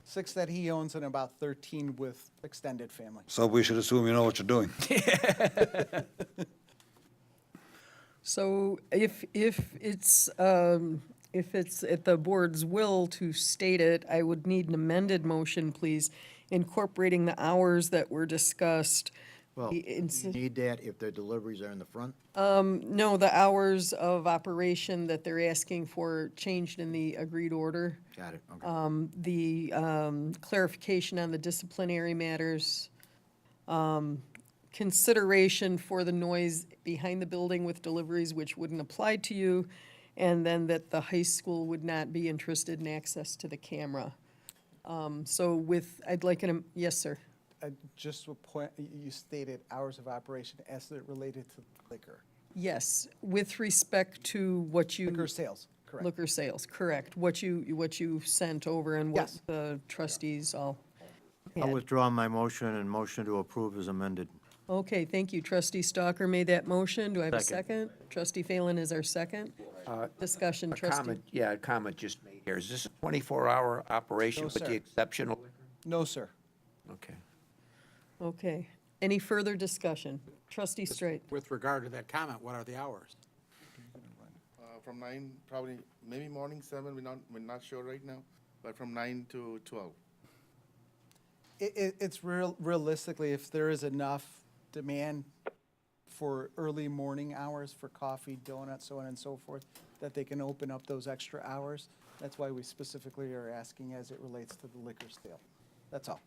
6 that he owns and about 13 with extended family. So we should assume you know what you're doing. so if it's at the board's will to state it, I would need an amended motion, please, incorporating the hours that were discussed. Well, The you inci- need that if their deliveries are in the front? No, the hours of operation that they're asking for changed in the agreed order. Got it, okay. The clarification on the disciplinary matters, consideration for the noise behind the building with deliveries which wouldn't apply to you, and then that the high school would not be interested in access to the camera. I'd like yes, sir. Just a point, you stated hours of operation as it related to liquor. Yes, with respect to what you. Liquor sales, correct. Liquor sales, correct. What you sent over and what Yes. the trustees all I'll had. withdraw my motion and motion to approve is amended. Okay, thank you. Trustee Stalker made that motion. Do I have a second? Trustee Phelan is our second. Discussion, A trustee. comment, yeah, a comment just made here. Is this a 24-hour operation No, with the sir. exception of? No, sir. Okay. Okay. Any further discussion? Trustee Straight. With regard to that comment, what are the hours? From 9, probably, maybe morning 7, we're not sure right now, but from 9 to 12. It's realistically, if there is enough demand for early morning hours for coffee, donuts, so on and so forth, that they can open up those extra hours. That's why we specifically are asking as it relates to the liquor sale. That's all.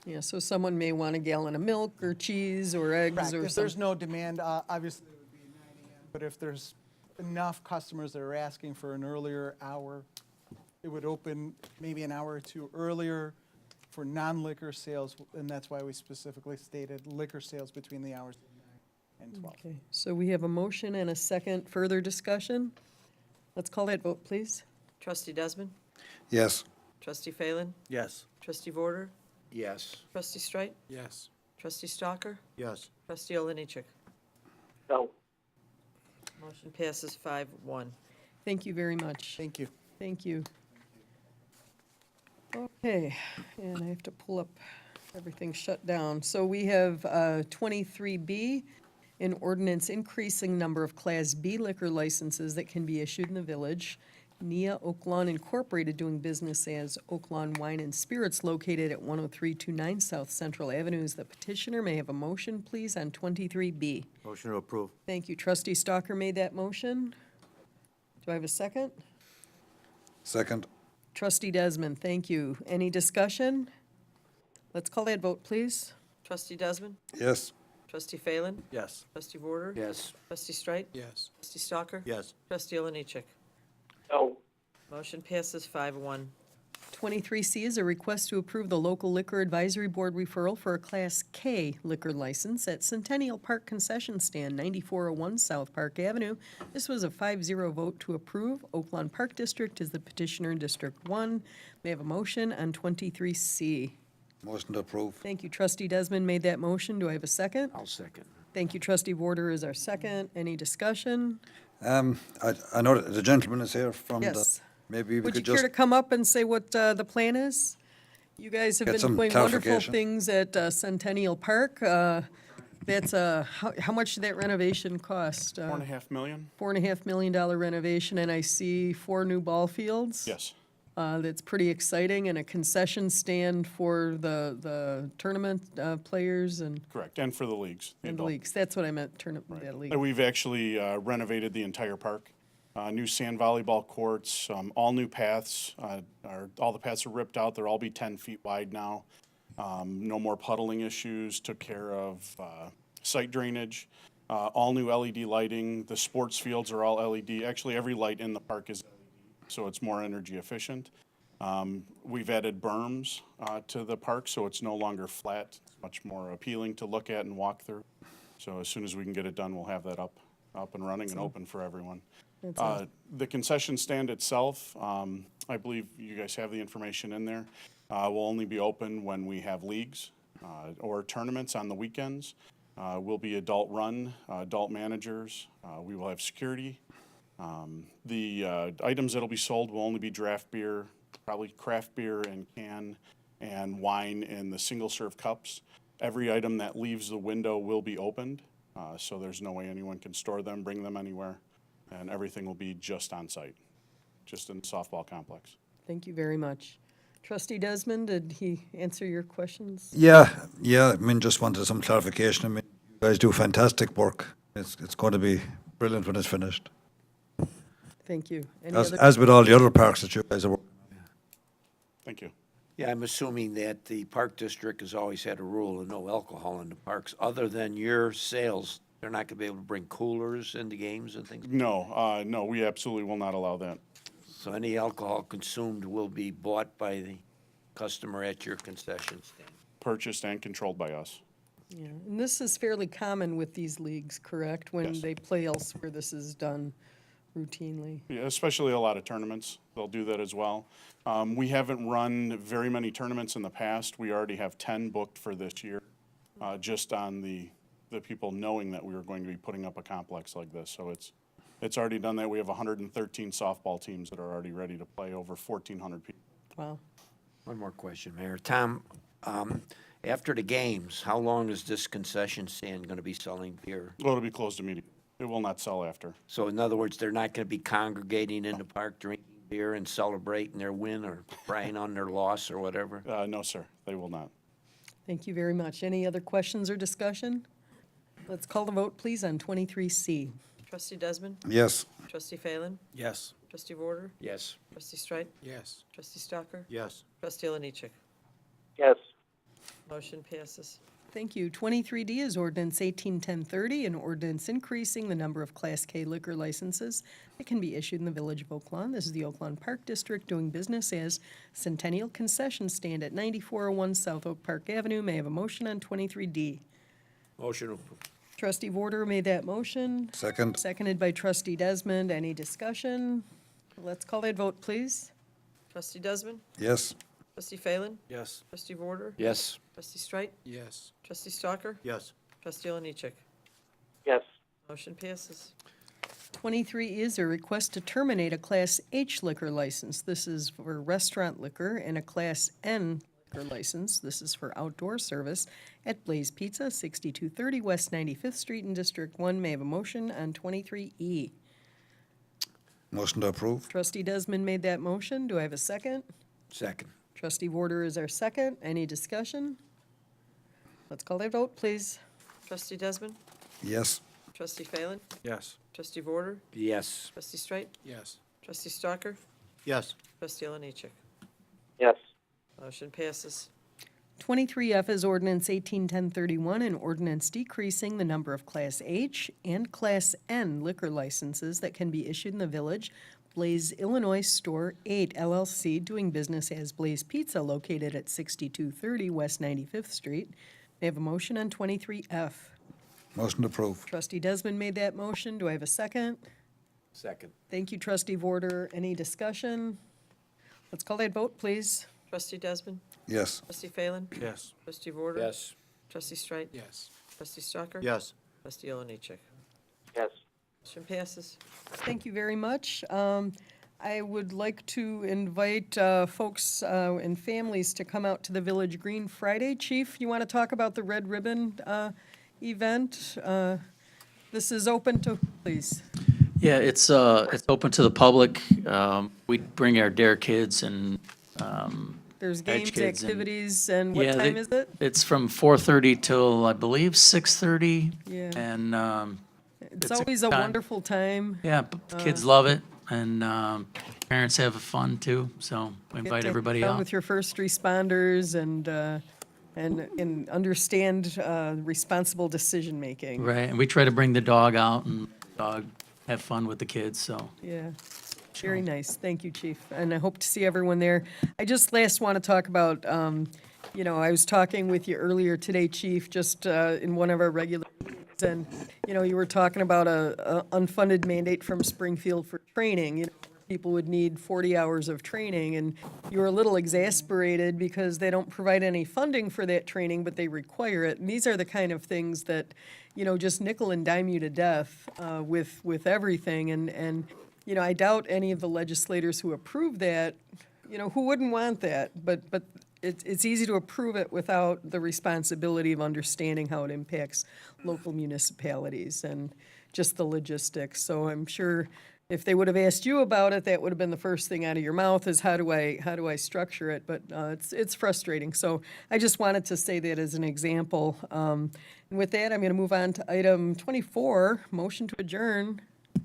Yeah, so someone may want a gallon of milk or cheese or eggs Correct. or If there's something. no demand, obviously it would be 9 a.m. But if there's enough customers that are asking for an earlier hour, it would open maybe an hour or two earlier for non-liquor sales, and that's why we specifically stated liquor sales between the hours of 9 and 12. Okay, so we have a motion and a second. Further discussion? Let's call that vote, please. Trustee Desmond? Yes. Trustee Phelan? Yes. Trustee Vorder? Yes. Trustee Streit? Yes. Trustee Stalker? Yes. Trustee Oliniechek? No. Motion passes 5-1. Thank you very much. Thank you. Thank you. Okay, and I have to pull up everything shut down. So we have 23B, an ordinance increasing number of Class B liquor licenses that can be issued in the village. Nia Oaklawn Incorporated doing business as Oaklawn Wine and Spirits located at 10329 South Central Avenue. Is the petitioner? May I have a motion, please, on 23B? Motion to approve. Thank you. Trustee Stalker made that motion. Do I have a second? Second. Trustee Desmond, thank you. Any discussion? Let's call that vote, please. Trustee Desmond? Yes. Trustee Phelan? Yes. Trustee Vorder? Yes. Trustee Streit? Yes. Trustee Stalker? Yes. Trustee Oliniechek? No. Motion passes 5-1. 23C is a request to approve the local liquor advisory board referral for a Class K liquor license at Centennial Park Concession Stand, 9401 South Park Avenue. This was a 5-0 vote to approve. Oaklawn Park District is the petitioner in District 1. May I have a motion on 23C? Motion to approve. Thank you. Trustee Desmond made that motion. Do I have a second? I'll second. Thank you. Trustee Vorder is our second. Any discussion? I know that the gentleman is here from the, Yes. maybe we Would you could care just, to come up and say what the plan is? You guys have Get been some doing wonderful clarification. things at Centennial Park. That's, how much did that renovation cost? $4.5 million? $4.5 million renovation, and I see 4 new ball fields. Yes, That's pretty exciting, and a concession stand for the tournament players and correct, and for the leagues. the adult. leagues. That's what I meant, tournament, Right. that league. And we've actually renovated the entire park. New sand volleyball courts, all new paths. All the paths are ripped out. They'll all be 10 feet wide now. No more puddling issues. Took care of site drainage. All new LED lighting. The sports fields are all LED. Actually, every light in the park is LED, so it's more energy efficient. We've added berms to the park, so it's no longer flat. It's much more appealing to look at and walk through. So as soon as we can get it done, we'll have that up and running and open for everyone. The concession stand itself, I believe you guys have the information in there, will only be open when we have leagues or tournaments on the weekends. Will be adult run, adult managers. We will have security. The items that'll be sold will only be draft beer, probably craft beer and can, and wine in the single-serve cups. Every item that leaves the window will be opened, so there's no way anyone can store them, bring them anywhere, and everything will be just on site, just in the softball complex. Thank you very much. Trustee Desmond, did he answer your questions? Yeah, I mean, just wanted some clarification. I mean, you guys do fantastic work. It's going to be brilliant when it's finished. Thank you. Any As, other- as with all the other parks that you guys are working on. Thank you. Yeah, I'm assuming that the park district has always had a rule of no alcohol in the parks. Other than your sales, they're not gonna be able to bring coolers into games and things? No, we absolutely will not allow that. So any alcohol consumed will be bought by the customer at your concession stand? Purchased and controlled by us. Yeah, and this is fairly common with these leagues, correct? When Yes. they play elsewhere, this is done routinely. Yeah, especially a lot of tournaments, they'll do that as well. We haven't run very many tournaments in the past. We already have 10 booked for this year, just on the people knowing that we were going to be putting up a complex like this. So it's already done that. We have 113 softball teams that are already ready to play, over 1,400 people. Wow. One more question, Mayor. Tom, after the games, how long is this concession stand gonna be selling beer? Well, it'll be closed immediately. It will not sell after. So in other words, they're not gonna be congregating in the park, drinking beer and celebrating their win or crying on their loss or whatever? No, sir, they will not. Thank you very much. Any other questions or discussion? Let's call the vote, please, on 23C. Trustee Desmond? Yes. Trustee Phelan? Yes. Trustee Warder? Yes. Trustee Streit? Yes. Trustee Stalker? Yes. Trustee Oliniechek? yes, Motion passes. Thank you. 23D is ordinance 181030, an ordinance increasing the number of Class K liquor licenses that can be issued in the Village of Oak Lawn. This is the Oak Lawn Park District doing business as Centennial Concession Stand at 9401 South Oak Park Avenue. May I have a motion on 23D? Motion approved. Trustee Warder made that motion. Second. Seconded by Trustee Desmond. Any discussion? Let's call that vote, please. Trustee Desmond? Yes. Trustee Phelan? Yes. Trustee Warder? Yes. Trustee Streit? Yes. Trustee Stalker? Yes. Trustee Oliniechek? yes, Motion passes. 23 is a request to terminate a Class H liquor license. This is for restaurant liquor, and a Class N liquor license. This is for outdoor service at Blaze Pizza, 6230 West 95th Street in District 1. May I have a motion on 23E? Motion to approve. Trustee Desmond made that motion. Do I have a second? Second. Trustee Warder is our second. Any discussion? Let's call that vote, please. Trustee Desmond? Yes. Trustee Phelan? Yes. Trustee Warder? Yes. Trustee Streit? Yes. Trustee Stalker? Yes. Trustee Oliniechek? yes, Motion passes. 23F is ordinance 181031, an ordinance decreasing the number of Class H and Class N liquor licenses that can be issued in the village. Blaze Illinois Store 8 LLC, doing business as Blaze Pizza, located at 6230 West 95th Street. May I have a motion on 23F? Motion to approve. Trustee Desmond made that motion. Do I have a second? Second. Thank you, Trustee Warder. Any discussion? Let's call that vote, please. Trustee Desmond? Yes. Trustee Phelan? Yes. Trustee Warder? Yes. Trustee Streit? Yes. Trustee Stalker? Yes. Trustee Oliniechek? yes. Motion passes. Thank you very much. I would like to invite folks and families to come out to the Village Green Friday. Chief, you want to talk about the Red Ribbon event. This is open to, please. Yeah, it's open to the public. We bring our Dare Kids and, There's Edge games, kids and- activities, and what yeah, time is it? It's from 4:30 till, I believe, 6:30. Yeah. And, It's it's a always a time. wonderful time. yeah, the kids love it and, parents have fun too, so we Get invite to everybody hang out. with your first responders and understand responsible decision-making. Right, and we try to bring the dog out and dog have fun with the kids, so. Yeah, very nice. Thank you, Chief. And I hope to see everyone there. I just last want to talk about, I was talking with you earlier today, Chief, just in one of our regular meetings, and, you were talking about a unfunded mandate from Springfield for training, where people would need 40 hours of training, and you were a little exasperated because they don't provide any funding for that training, but they require it. And these are the kind of things that, just nickel and dime you to death with everything. And I doubt any of the legislators who approve that, who wouldn't want that? But it's easy to approve it without the responsibility of understanding how it impacts local municipalities and just the logistics. So I'm sure if they would have asked you about it, that would have been the first thing out of your mouth is how do I structure it? But it's frustrating. So I just wanted to say that as an example. And with that, I'm going to move on to item 24, motion to adjourn.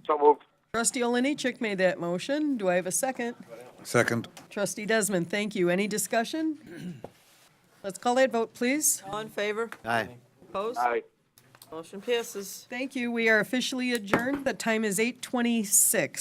So moved. Trustee Oliniechek made that motion. Do I have a second? Second. Trustee Desmond, thank you. Any discussion? Let's call that vote, please. All in favor? Aye. Opposed? Aye. Motion passes. Thank you. We are officially adjourned. The time is 8:26.